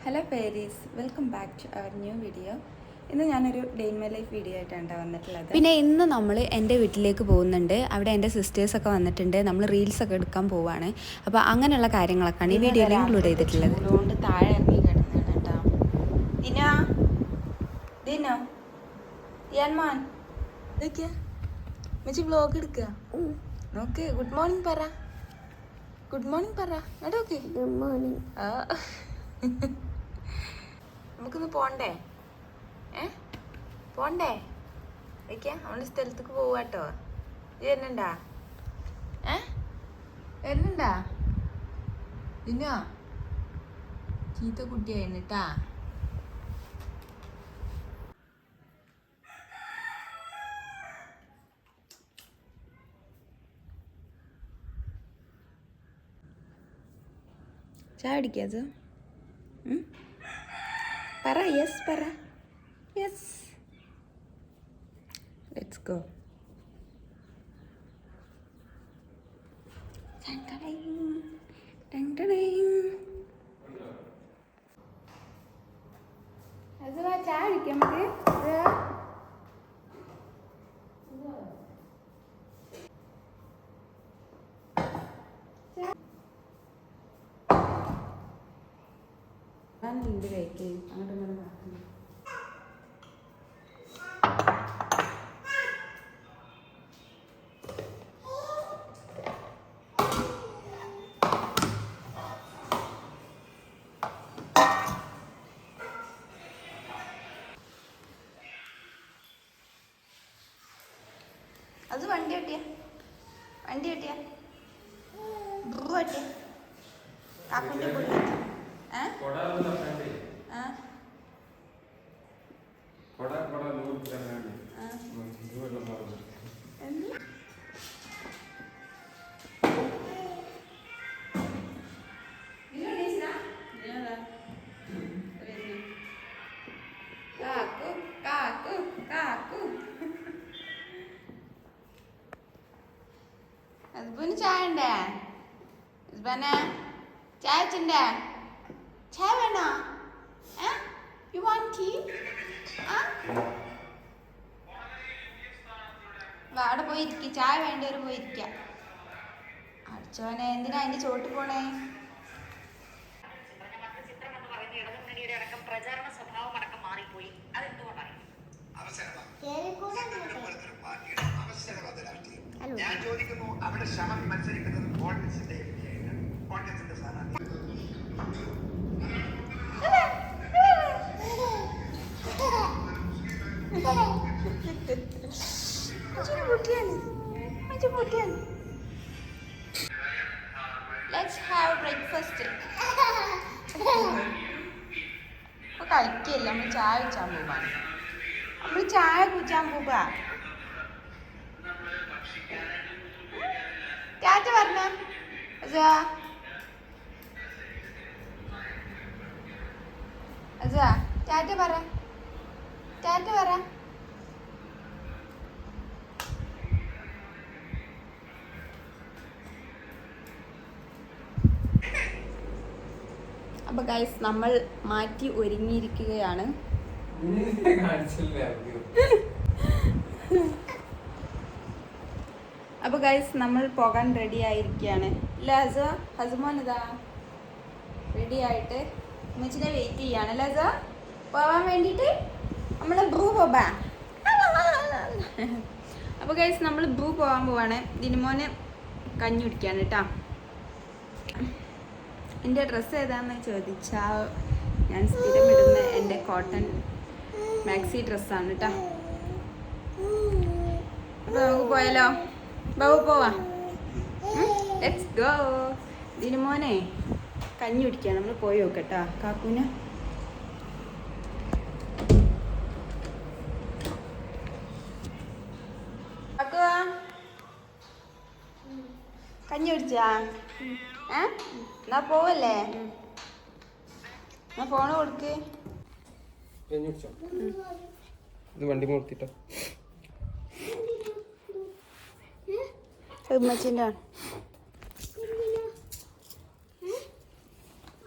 Hello പേരീസ്, welcome back to our new video. ഇന്ന് ഞാനൊരു day in my life video ആയിട്ടാണ് വന്നിട്ടുള്ളത്. പിന്നെ ഇന്ന് നമ്മൾ എൻ്റെ വീട്ടിലേക്ക് പോകുന്നുണ്ട്. അവിടെ എൻ്റെ സിസ്റ്റേഴ്സൊക്കെ വന്നിട്ടുണ്ട്. നമ്മൾ റീൽസൊക്കെ എടുക്കാൻ പോവുകയാണ്. അപ്പോൾ അങ്ങനെയുള്ള കാര്യങ്ങളൊക്കെയാണ് ഈ വീഡിയോയിൽ ഇൻക്ലൂഡ് ചെയ്തിട്ടുള്ളത്. അതുകൊണ്ട് താഴെ ഇറങ്ങി കിടന്നാണ് കേട്ടോ. ദിനോ ദിനോ യാൻമാൻ നോക്കിയാ മച്ചി വ്ലോഗ് എടുക്കുക. നോക്ക്, ഗുഡ് മോർണിംഗ് പറ. ഗുഡ് മോർണിംഗ് പറ. Okay, good morning. ആ നമുക്കൊന്ന് പോണ്ടേ? പോണ്ടേ? ഓക്കെ, നമ്മള് സ്ഥലത്തേക്ക് പോവാട്ടോ. ഇത് വരുന്നുണ്ടാ? വരുന്നുണ്ടാ? ദിനോ ചീത്ത കുട്ടിയായിരുന്നു കേട്ടാ. ചായ അടിക്കാത് പറ. യെസ് പറ. Yes, let's go. ചായ അടിക്കാം നമുക്ക്. നിന്റെ കഴിക്കേ അങ്ങോട്ടും ഇങ്ങോട്ടും നടക്കുന്നു. അത് വണ്ടി കെട്ടിയ ബ്രൂ കെട്ടിയ കാക്കുൻ്റെ ബുള്ളറ്റ്. ഹസ്ബൻഡ് ചായ ഉണ്ടേ? ഹസ്ബൻഡ് ചായ വെച്ചിണ്ടേ? ചായ വേണോ? You want tea? അവിടെ പോയി ഇരിക്ക. ചായ വേണ്ടവർ പോയി ഇരിക്ക. അടിച്ചോനെ, എന്തിനാ അതിന്റെ ചോട്ട് പോണേ? ഞാൻ ചോദിക്കുന്നു, അവിടെ ഷമൻ മത്സരിക്കുന്നത് കോൺഗ്രസിന്റെ സ്ഥാനാർത്ഥി. Let's have breakfast. ഇപ്പൊ കളിക്കല്ല, നമ്മൾ ചായ കുടിച്ചാൻ പോവാണ്. നമ്മള് ചായ കുടിച്ചാൻ പോവാ. ടാറ്റ പറഞ്ഞ ടാറ്റ പറ. ടാറ്റ പറ. അപ്പൊ ഗൈസ്, നമ്മൾ മാറ്റി ഒരുങ്ങിയിരിക്കുകയാണ്. അപ്പൊ ഗൈസ്, നമ്മൾ പോകാൻ റെഡി ആയിരിക്കുകയാണ്. ഇല്ല ഹസ്മോൻ ഇതാ റെഡി ആയിട്ട് ഉമ്മച്ചിനെ വെയിറ്റ് ചെയ്യാണ്. ലസ പോവാൻ വേണ്ടിട്ട് നമ്മള് ബ്രൂ പോവാ. അപ്പൊ ഗൈസ്, നമ്മൾ ബ്രൂ പോവാൻ പോവാണ്. ദിനുമോന് കഞ്ഞി കുടിക്കാണ് കേട്ടാ. എൻ്റെ ഡ്രസ്സ് ഏതാന്ന് ചോദിച്ചാൽ ഞാൻ സ്ഥിരം ഇടുന്ന എൻ്റെ കോട്ടൺ മാക്സി ഡ്രസ്സാണ് കേട്ടോ. അപ്പോൾ നമുക്ക് പോയാലോ? ബാബു പോവാ. Let's go. ദിനുമോനെ കഞ്ഞി കുടിക്കാൻ നമ്മൾ പോയി നോക്കട്ടാ. കാക്കൂന് കഞ്ഞി കുടിച്ചാ? എന്നാ പോവല്ലേ? എന്നാ ഫോണ് കൊടുക്ക്. ഇത് വണ്ടി നിർത്തിട്ടോ. ഉമ്മച്ചിൻ്റെ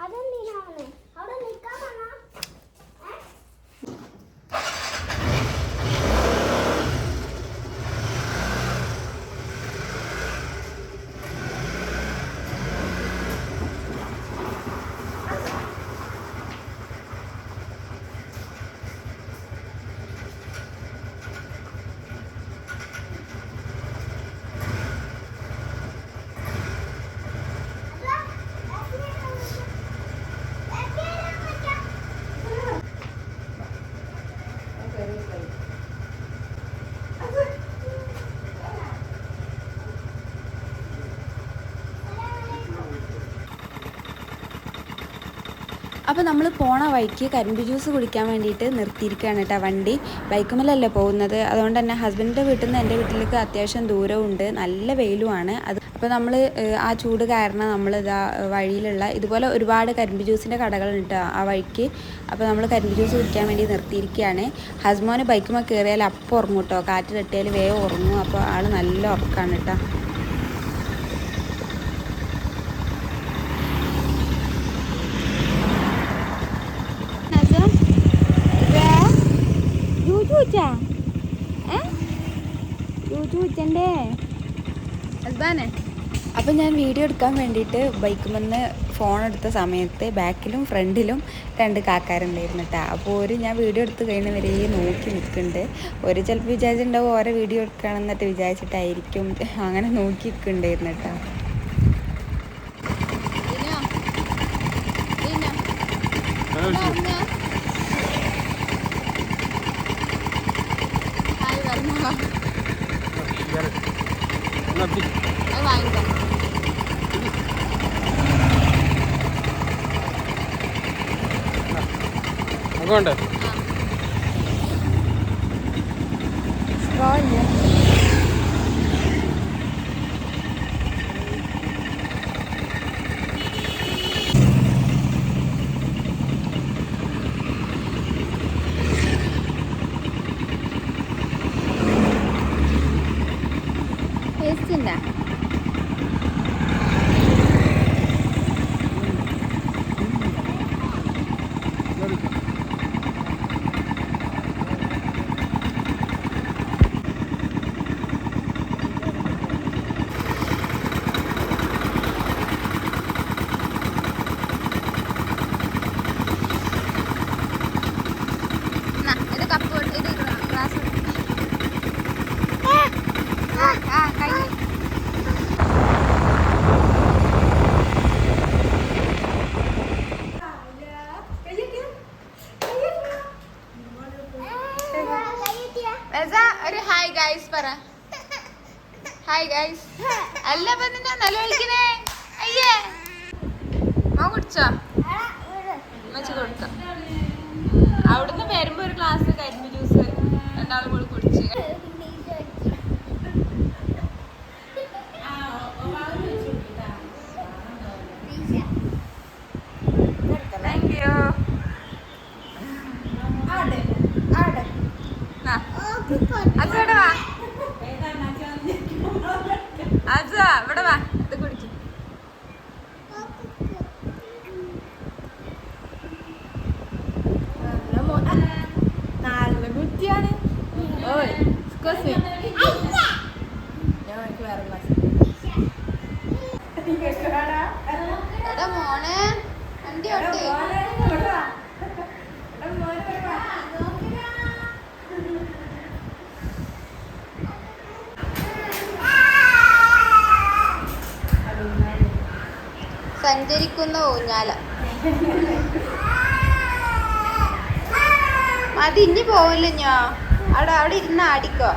അതെന്തിനാണ് അവിടെ നിൽക്കാൻ അപ്പോൾ നമ്മൾ പോണ വഴിക്ക് കരിമ്പ് ജ്യൂസ് കുടിക്കാൻ വേണ്ടിയിട്ട് നിർത്തിയിരിക്കുകയാണ് കേട്ടോ വണ്ടി. ബൈക്കുമേലല്ലേ പോകുന്നത്, അതുകൊണ്ട് തന്നെ ഹസ്ബൻഡിൻ്റെ വീട്ടിൽ നിന്ന് എൻ്റെ വീട്ടിലേക്ക് അത്യാവശ്യം ദൂരമുണ്ട്, നല്ല വെയിലുമാണ്. അപ്പോൾ നമ്മൾ ആ ചൂട് കാരണം നമ്മൾ ഇതാ വഴിയിലുള്ള ഇതുപോലെ ഒരുപാട് കരിമ്പ് ജ്യൂസിൻ്റെ കടകളുണ്ട് ആ വഴിക്ക്. അപ്പോൾ നമ്മൾ കരിമ്പ് ജ്യൂസ് കുടിക്കാൻ വേണ്ടി നിർത്തിയിരിക്കുകയാണ്. ഹസ്ബൻഡ് ബൈക്കുമ്പോൾ കയറിയാൽ അപ്പോൾ ഉറങ്ങും കേട്ടോ, കാറ്റ് തട്ടിയാൽ വേഗം ഉറങ്ങും. അപ്പോൾ ആൾ നല്ല ഉറക്കമാണ് കേട്ടോ. അപ്പം ഞാൻ വീഡിയോ എടുക്കാൻ വേണ്ടിയിട്ട് ബൈക്കുമെന്ന് ഫോൺ എടുത്ത സമയത്ത് ബാക്കിലും ഫ്രണ്ടിലും 2 കാക്കാരുണ്ടായിരുന്നു കേട്ടോ. അപ്പോൾ ഞാൻ വീഡിയോ എടുത്ത് കഴിഞ്ഞവരെ നോക്കി നിൽക്കുന്നുണ്ട്. ചിലപ്പോൾ വിചാരിച്ചിട്ടുണ്ടാവും ഓരോ വീഡിയോ എടുക്കുകയാണെന്നിട്ട് വിചാരിച്ചിട്ടായിരിക്കും അങ്ങനെ നോക്കി നിൽക്കുന്നുണ്ടായിരുന്നു കേട്ടോ. അങ്ങോട്ട് ടേസ്റ്റിൻ്റെ ഒരു ഹായ് ഗൈസ് പറ. Hi guys. അല്ല പെണ്ണിനെ നല്ല വിളിക്കണേ. അയ്യേ കുടിച്ചോ മച്ച കൊടുത്ത അവിടുന്ന് വരുമ്പോ ഒരു ഗ്ലാസ് കരിമ്പ് ജ്യൂസ് രണ്ടാളും കൂടി കുടിച്ച്. Thank you. അച്ഛടെ വാ, അച്ഛ ഇവിടെ വാ, ഇത് കുടിക്കും. നല്ല കുട്ടിയാണ്. മോനെ വണ്ടി ഓട്ടി. സഞ്ചരിക്കുന്ന ഊഞ്ഞാല അത് ഇനി പോവില്ല. ഞാൻ അവിടെ ഇരുന്ന് ആടിക്കോ.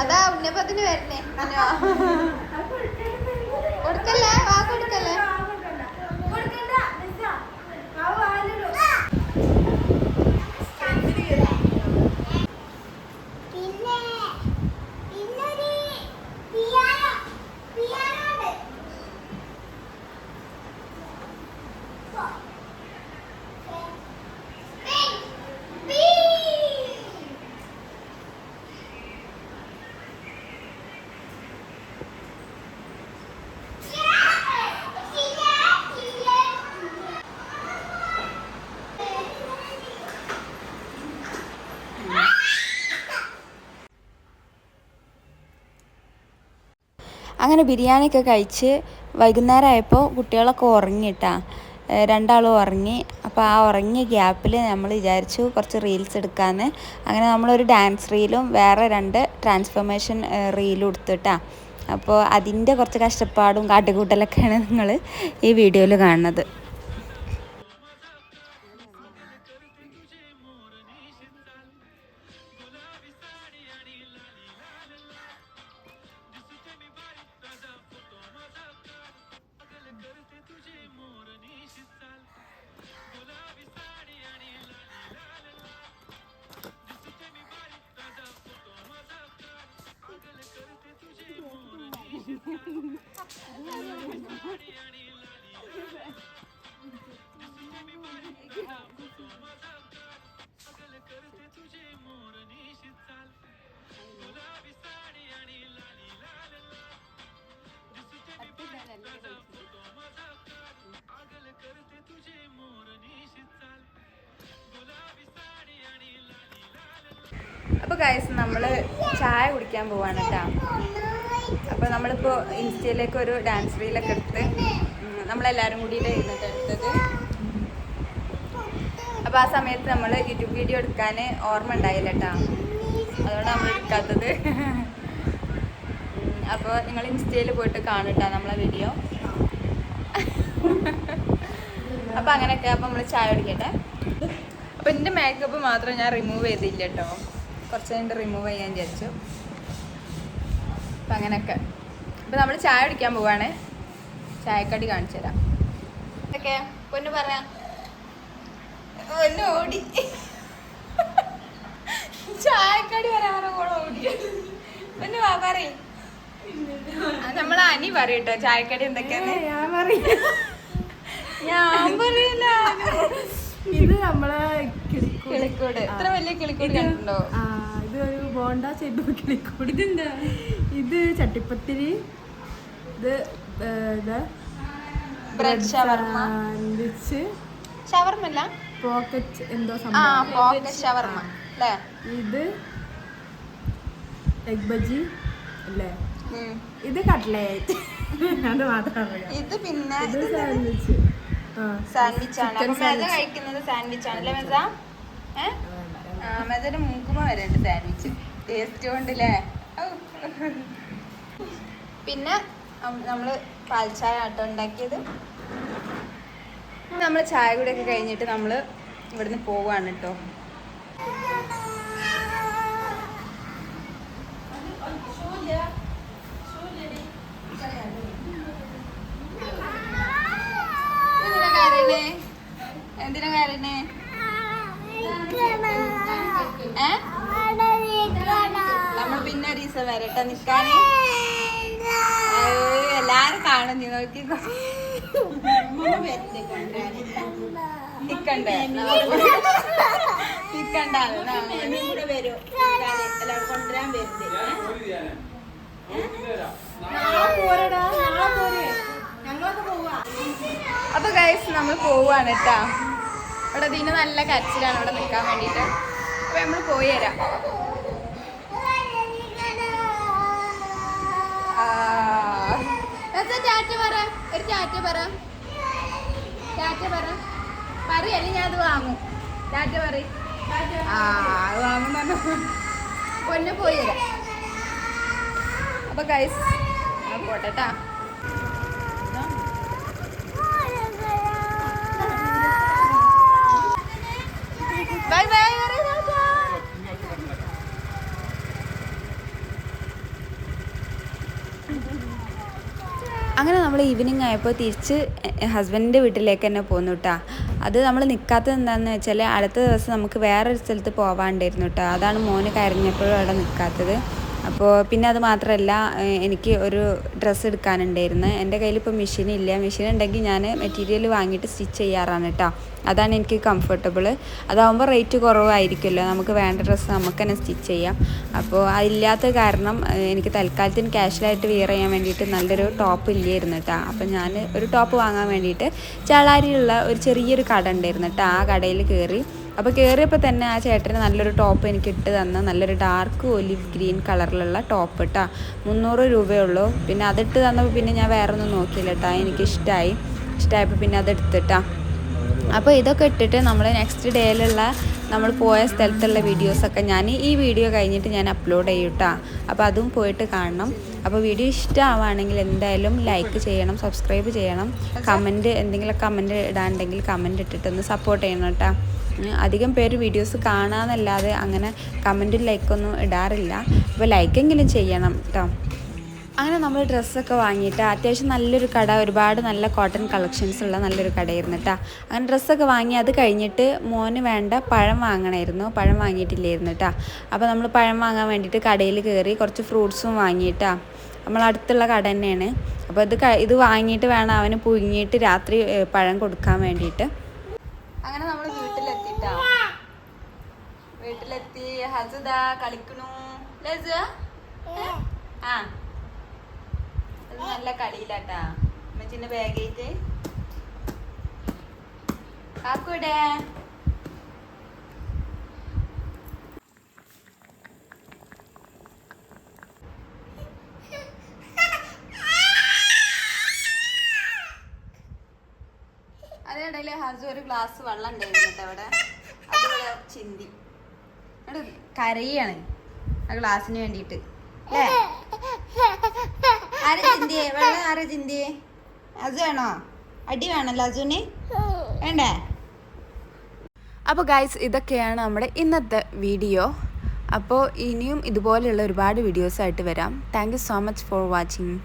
അതാ ഉണ്ണിയപ്പത്തിന് വരുന്നേ. കൊടുക്കല്ലേ, വാ കൊടുക്കല്ലേ. അങ്ങനെ ബിരിയാണിയൊക്കെ കഴിച്ച് വൈകുന്നേരം ആയപ്പോൾ കുട്ടികളൊക്കെ ഉറങ്ങിട്ടാ, 2 ആളും ഉറങ്ങി. അപ്പോൾ ആ ഉറങ്ങിയ ഗ്യാപ്പിൽ നമ്മൾ വിചാരിച്ചു കുറച്ച് റീൽസ് എടുക്കാമെന്ന്. അങ്ങനെ നമ്മളൊരു ഡാൻസ് റീലും വേറെ 2 ട്രാൻസ്ഫോർമേഷൻ റീൽ കൊടുത്തിട്ടാ. അപ്പോൾ അതിൻ്റെ കുറച്ച് കഷ്ടപ്പാടും കാട്ടുകൂട്ടലൊക്കെയാണ് നിങ്ങൾ ഈ വീഡിയോയിൽ കാണുന്നത്. അപ്പോൾ ഗൈസ് നമ്മൾ ചായ കുടിക്കാൻ പോവാണ് കേട്ടോ. അപ്പോൾ നമ്മളിപ്പോൾ ഇൻസ്റ്റയിലേക്ക് ഒരു ഡാൻസ് റീലൊക്കെ എടുത്ത് നമ്മളെല്ലാവരും കൂടിയിട്ട് ഇരുന്നിട്ട് എടുത്തത്. അപ്പോൾ ആ സമയത്ത് നമ്മൾ യൂട്യൂബ് വീഡിയോ എടുക്കാൻ ഓർമ്മ ഉണ്ടായില്ല കേട്ടോ, അതുകൊണ്ട് നമ്മൾ എടുക്കാത്തത്. അപ്പോൾ നിങ്ങൾ ഇൻസ്റ്റയിൽ പോയിട്ട് കാണുക നമ്മളെ വീഡിയോ. അപ്പോൾ അങ്ങനെയൊക്കെ. അപ്പോൾ നമ്മൾ ചായ കുടിക്കട്ടെ. അപ്പോൾ എൻ്റെ മേക്കപ്പ് മാത്രം ഞാൻ റിമൂവ് ചെയ്തില്ല കേട്ടോ, കുറച്ച് കഴിഞ്ഞിട്ട് റിമൂവ് ചെയ്യാൻ വിചാരിച്ചു. അപ്പം അങ്ങനെയൊക്കെ. അപ്പം നമ്മൾ ചായ കുടിക്കാൻ പോവാണ്. ചായക്കടി കാണിച്ചു തരാം. ഓക്കെ പൊന്നു പറയാം. പൊന്നു ഓടി ചായക്കടി പറയാറോ ഓടി. പൊന്നു വാ പറയും. നമ്മൾ അനി പറയട്ടോ ചായക്കടി എന്തൊക്കെയാണ്. ഞാൻ പറയില്ല. ഇത് നമ്മളെ കിളിക്കൂട്. ഇത്ര വലിയ കിളിക്കൂട് കണ്ടിട്ടുണ്ടോ? ഇത് ഒരു ബോണ്ട ചെയ്ത കിളിക്കൂട്. ഇതെന്താ? ഇത് ചട്ടിപ്പത്തിരി. ഇത് ബ്രെഡ് ഷവർമ. ഷവർമല്ല, പോക്കറ്റ് എന്തോ പോക്കറ്റ് ഷവർമ അല്ലേ? ഇത് എഗ് ബജി അല്ലേ? ഇത് കട്ട്ലേറ്റ്. അത് മാത്രം അറിയാം. ഇത് പിന്നെ ഇത് സാൻഡ്വിച്ച്. സാൻഡ്വിച്ച് ആണ്. അപ്പൊ മെത കഴിക്കുന്നത് സാൻഡ്വിച്ച് ആണല്ലേ മെത? മെതന്റെ മൂക്കുമ വരെ ഉണ്ട് സാൻഡ്വിച്ച്. ടേസ്റ്റ് കൊണ്ടല്ലേ. പിന്നെ നമ്മള് പാൽച്ചായ ആട്ടോ ഉണ്ടാക്കിയത്. നമ്മൾ ചായ കൂടെയൊക്കെ കഴിഞ്ഞിട്ട് നമ്മൾ ഇവിടുന്ന് പോവാണ് കേട്ടോ. എന്തിനാ കാര്യനെ? നമ്മൾ പിന്നെ ഒരു ദിവസം വരട്ടെ നിക്കാന്. എല്ലാരും കാണും. നോക്കി നിക്കണ്ടേ? അപ്പൊ ഗൈസ് നമ്മൾ പോവാണ് കേട്ടാ. ഇവിടെ ഇതിന് നല്ല കരച്ചിലാണ് ഇവിടെ നിൽക്കാൻ വേണ്ടിട്ട്. അപ്പൊ നമ്മൾ പോയി തരാം. ടാറ്റ പറ, ഒരു ടാറ്റ പറ. ടാറ്റ പറയല്ലേ, ഞാൻ അത് വാങ്ങും. ടാറ്റ പറ. അത് വാങ്ങുന്നു. പൊന്നെ പോയി തരാം. അപ്പൊ ഗൈസ് പോട്ടെട്ടാ. Bye bye. അങ്ങനെ നമ്മൾ ഈവനിങ് ആയപ്പോൾ തിരിച്ച് ഹസ്ബൻഡിൻ്റെ വീട്ടിലേക്ക് തന്നെ പോന്നു കേട്ടോ. അത് നമ്മൾ നിൽക്കാത്തത് എന്താണെന്ന് വെച്ചാൽ അടുത്ത ദിവസം നമുക്ക് വേറൊരു സ്ഥലത്ത് പോകാണ്ടായിരുന്നു കേട്ടോ. അതാണ് മോന് കരഞ്ഞപ്പോഴും അവിടെ നിൽക്കാത്തത്. അപ്പോൾ പിന്നെ അത് മാത്രമല്ല, എനിക്ക് ഒരു ഡ്രസ്സ് എടുക്കാനുണ്ടായിരുന്നു. എൻ്റെ കയ്യിലിപ്പോൾ മെഷീനില്ല. മെഷീൻ ഉണ്ടെങ്കിൽ ഞാൻ മെറ്റീരിയൽ വാങ്ങിയിട്ട് സ്റ്റിച്ച് ചെയ്യാറാണ് കേട്ടോ. അതാണ് എനിക്ക് കംഫർട്ടബിൾ. അതാകുമ്പോൾ റേറ്റ് കുറവായിരിക്കുമല്ലോ, നമുക്ക് വേണ്ട ഡ്രസ്സ് നമുക്ക് തന്നെ സ്റ്റിച്ച് ചെയ്യാം. അപ്പോൾ അതില്ലാത്ത കാരണം എനിക്ക് തൽക്കാലത്തിന് ക്യാഷ്വലായിട്ട് വെയർ ചെയ്യാൻ വേണ്ടിയിട്ട് നല്ലൊരു ടോപ്പ് ഇല്ലായിരുന്നു കേട്ടോ. അപ്പോൾ ഞാൻ ഒരു ടോപ്പ് വാങ്ങാൻ വേണ്ടിയിട്ട് ചാളാരിയുള്ള ഒരു ചെറിയൊരു കട ഉണ്ടായിരുന്നു കേട്ടോ. ആ കടയിൽ കയറി. അപ്പോൾ കയറിയപ്പോൾ തന്നെ ആ ചേട്ടന് നല്ലൊരു ടോപ്പ് എനിക്ക് ഇട്ട് തന്ന നല്ലൊരു ഡാർക്ക് ഒലിവ് ഗ്രീൻ കളറിലുള്ള ടോപ്പ് കേട്ടോ. 300 രൂപയുള്ളൂ. പിന്നെ അതിട്ട് തന്നപ്പോൾ പിന്നെ ഞാൻ വേറെ ഒന്നും നോക്കിയില്ല കേട്ടോ. എനിക്കിഷ്ടമായപ്പോൾ പിന്നെ അതെടുത്തിട്ടാ. അപ്പോൾ ഇതൊക്കെ ഇട്ടിട്ട് നമ്മൾ നെക്സ്റ്റ് ഡേയിലുള്ള നമ്മൾ പോയ സ്ഥലത്തുള്ള വീഡിയോസൊക്കെ ഞാൻ ഈ വീഡിയോ കഴിഞ്ഞിട്ട് ഞാൻ അപ്ലോഡ് ചെയ്യും കേട്ടോ. അപ്പോൾ അതും പോയിട്ട് കാണണം. അപ്പോൾ വീഡിയോ ഇഷ്ടമാവുകയാണെങ്കിൽ എന്തായാലും ലൈക്ക് ചെയ്യണം, സബ്സ്ക്രൈബ് ചെയ്യണം, കമൻറ്റ് എന്തെങ്കിലും കമൻറ്റ് ഇടാണ്ടെങ്കിൽ കമൻറ്റ് ഇട്ടിട്ടൊന്ന് സപ്പോർട്ട് ചെയ്യണം കേട്ടോ. അധികം പേര് വീഡിയോസ് കാണാമെന്നല്ലാതെ അങ്ങനെ കമൻറ്റും ലൈക്കൊന്നും ഇടാറില്ല. അപ്പോൾ ലൈക്കെങ്കിലും ചെയ്യണം കേട്ടോ. അങ്ങനെ നമ്മൾ ഡ്രസ്സൊക്കെ വാങ്ങിയിട്ട് അത്യാവശ്യം നല്ലൊരു കട, ഒരുപാട് നല്ല കോട്ടൺ കളക്ഷൻസ് ഉള്ള നല്ലൊരു കടയായിരുന്നു കേട്ടോ. അങ്ങനെ ഡ്രസ്സൊക്കെ വാങ്ങി അത് കഴിഞ്ഞിട്ട് മോന് വേണ്ട പഴം വാങ്ങണമായിരുന്നു. പഴം വാങ്ങിയിട്ടില്ലായിരുന്നു കേട്ടോ. അപ്പോൾ നമ്മൾ പഴം വാങ്ങാൻ വേണ്ടിയിട്ട് കടയിൽ കയറി കുറച്ച് ഫ്രൂട്ട്സും വാങ്ങിയിട്ടാ. നമ്മളടുത്തുള്ള കട തന്നെയാണ്. അപ്പോൾ ഇത് വാങ്ങിയിട്ട് വേണം അവന് പുഴുങ്ങിയിട്ട് രാത്രി പഴം കൊടുക്കാൻ വേണ്ടിയിട്ട്. അങ്ങനെ നമ്മൾ വീട്ടിലെത്തിട്ടാ. വീട്ടിലെത്തി ഹസുദാ കളിക്കണു. ആ അത് നല്ല കളിയിലാട്ടാ. അമ്മച്ചിന്റെ ബാഗായിട്ട് കാക്കൂടെ അതിനിടയിൽ ഹസു ഒരു ഗ്ലാസ് വെള്ളം ഉണ്ടായിരുന്നു കേട്ടോ അവിടെ. അതുപോലെ ചിന്തി അവിടെ കരയാണ് ആ ഗ്ലാസ്സിന് വേണ്ടിയിട്ട് അല്ലേ? ആരെ ചിന്തിയേ വെള്ളം? ആരെ ചിന്തിയേ? അസു വേണോ? അടി വേണല്ലോ അസുവിന്, വേണ്ടേ? അപ്പോൾ ഗൈസ്, ഇതൊക്കെയാണ് നമ്മുടെ ഇന്നത്തെ വീഡിയോ. അപ്പോൾ ഇനിയും ഇതുപോലെയുള്ള ഒരുപാട് വീഡിയോസായിട്ട് വരാം. Thank you so much for watching.